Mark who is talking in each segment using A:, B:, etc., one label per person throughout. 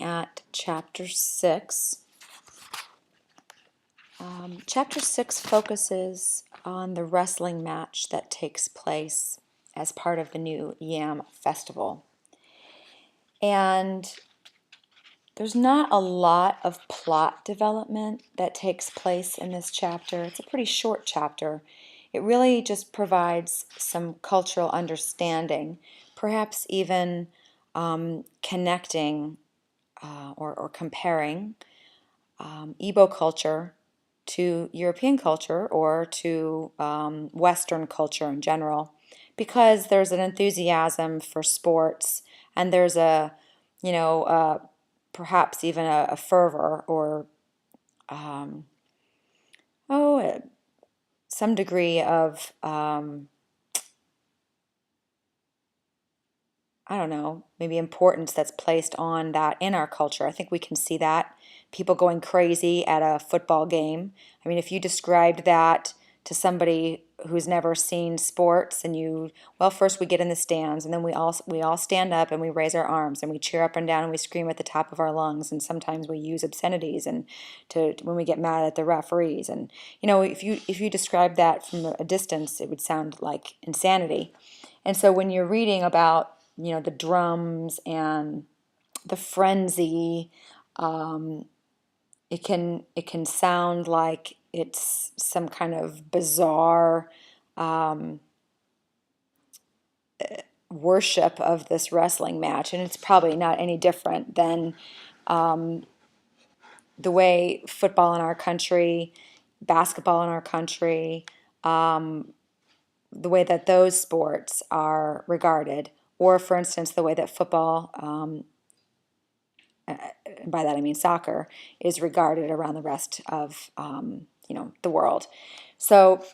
A: At Chapter 6. Chapter 6 focuses on the wrestling match that takes place as part of the new Yam Festival. And there's not a lot of plot development that takes place in this chapter. It's a pretty short chapter. It really just provides some cultural understanding, perhaps even connecting or comparing Igbo culture to European culture or to Western culture in general, because there's an enthusiasm for sports and there's perhaps even a fervor or some degree of I don't know, maybe importance that's placed on that in our culture. I think we can see that. People going crazy at a football game. I mean, if you described that to somebody who's never seen sports well, first we get in the stands and then we all stand up and we raise our arms and we cheer up and down and we scream at the top of our lungs, and sometimes we use obscenities and when we get mad at the referees. And if you describe that from a distance, it would sound like insanity. And so when you're reading about the drums and the frenzy, it can sound like it's some kind of bizarre worship of this wrestling match, and it's probably not any different than the way football in our country, basketball in our country, the way that those sports are regarded. Or, for instance, the way that football, and by that I mean soccer, is regarded around the rest of the world. So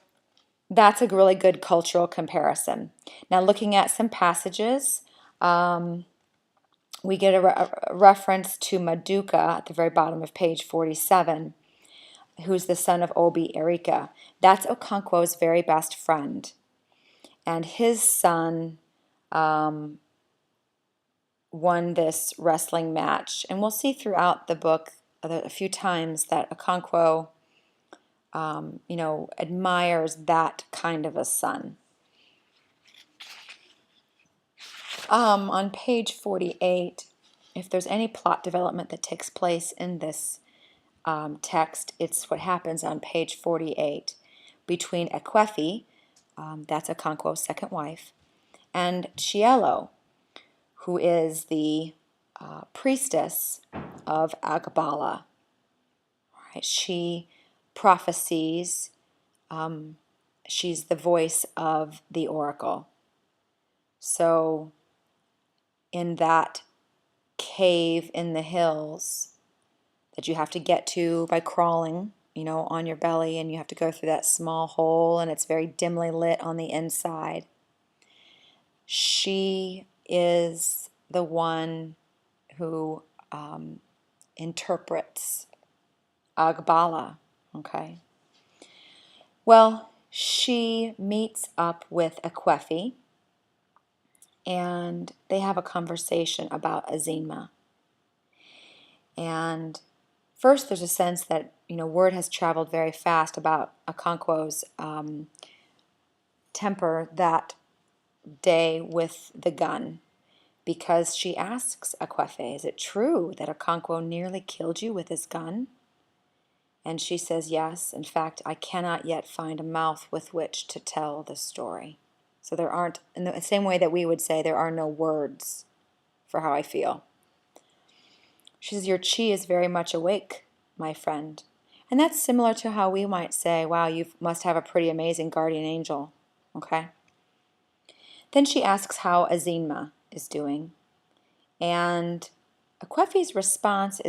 A: that's a really good cultural comparison. Now, looking at some passages, we get a reference to Maduka at the very bottom of page 47, who's the son of Obi Erika. That's Okonkwo's very best friend. And his son won this wrestling match. And we'll see throughout the book a few times that Okonkwo, admires that kind of a son. On page 48, if there's any plot development that takes place in this text, it's what happens on page 48 between Ekwefi, that's Okonkwo's second wife, and Chielo, who is the priestess of Agbala. Right? She prophesies. She's the voice of the oracle. So in that cave in the hills that you have to get to by crawling, on your belly, and you have to go through that small hole, and it's very dimly lit on the inside. She is the one who interprets Agbala, okay? Well, she meets up with Ekwefi, and they have a conversation about Azima. And first there's a sense that, word has traveled very fast about Okonkwo's temper that day with the gun, because she asks Ekwefi, is it true that Okonkwo nearly killed you with his gun? And she says, yes. In fact, I cannot yet find a mouth with which to tell the story. So there aren't, in the same way that we would say there are no words for how I feel. She says, your chi is very much awake, my friend. And that's similar to how we might say, wow, you must have a pretty amazing guardian angel. Okay? Then she asks how Azima is doing. And Ekwefi's response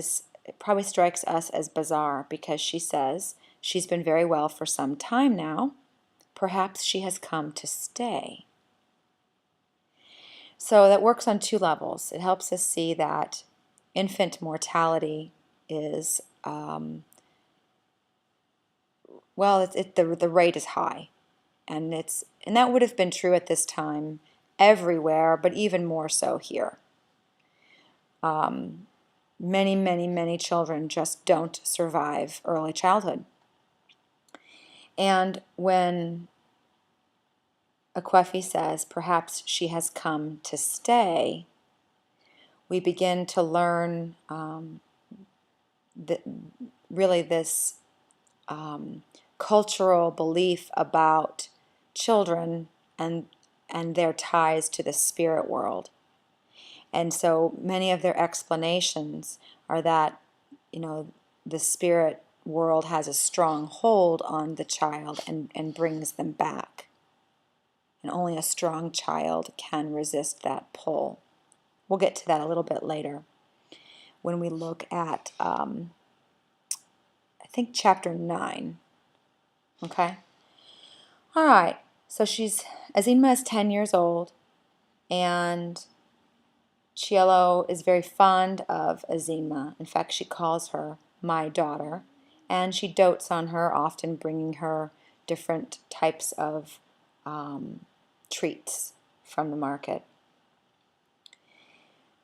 A: probably strikes us as bizarre, because she says she's been very well for some time now. Perhaps she has come to stay. So that works on two levels. It helps us see that infant mortality is, the rate is high. And that would have been true at this time everywhere, but even more so here. many, many, many children just don't survive early childhood. And when Akwefi says perhaps she has come to stay, we begin to learn really this cultural belief about children and their ties to the spirit world. And so many of their explanations are that, the spirit world has a strong hold on the child and brings them back. And only a strong child can resist that pull. We'll get to that a little bit later when we look at, I think, chapter 9. Okay? All right. So Azima is 10 years old, and Cielo is very fond of Azima. In fact, she calls her my daughter, and she dotes on her, often bringing her different types of treats from the market.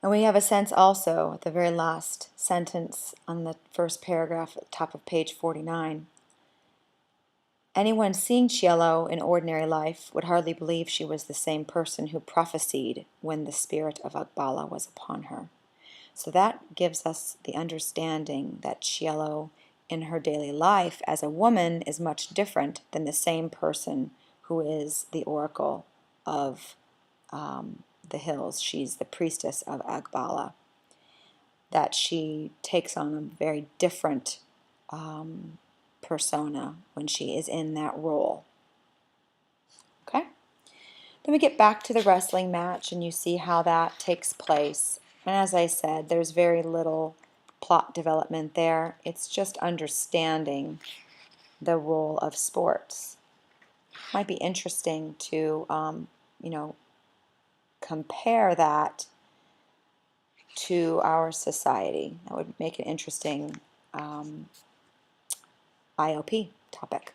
A: And we have a sense also at the very last sentence on the first paragraph at the top of page 49. Anyone seeing Cielo in ordinary life would hardly believe she was the same person who prophesied when the spirit of Akbala was upon her. So that gives us the understanding that Cielo in her daily life as a woman is much different than the same person who is the oracle of the hills. She's the priestess of Akbala. That she takes on a very different persona when she is in that role. Okay? Then we get back to the wrestling match, and you see how that takes place. And as I said, there's very little plot development there. It's just understanding the role of sports. Might be interesting to, compare that to our society. That would make an interesting IOP topic.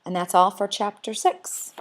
A: And that's all for chapter 6.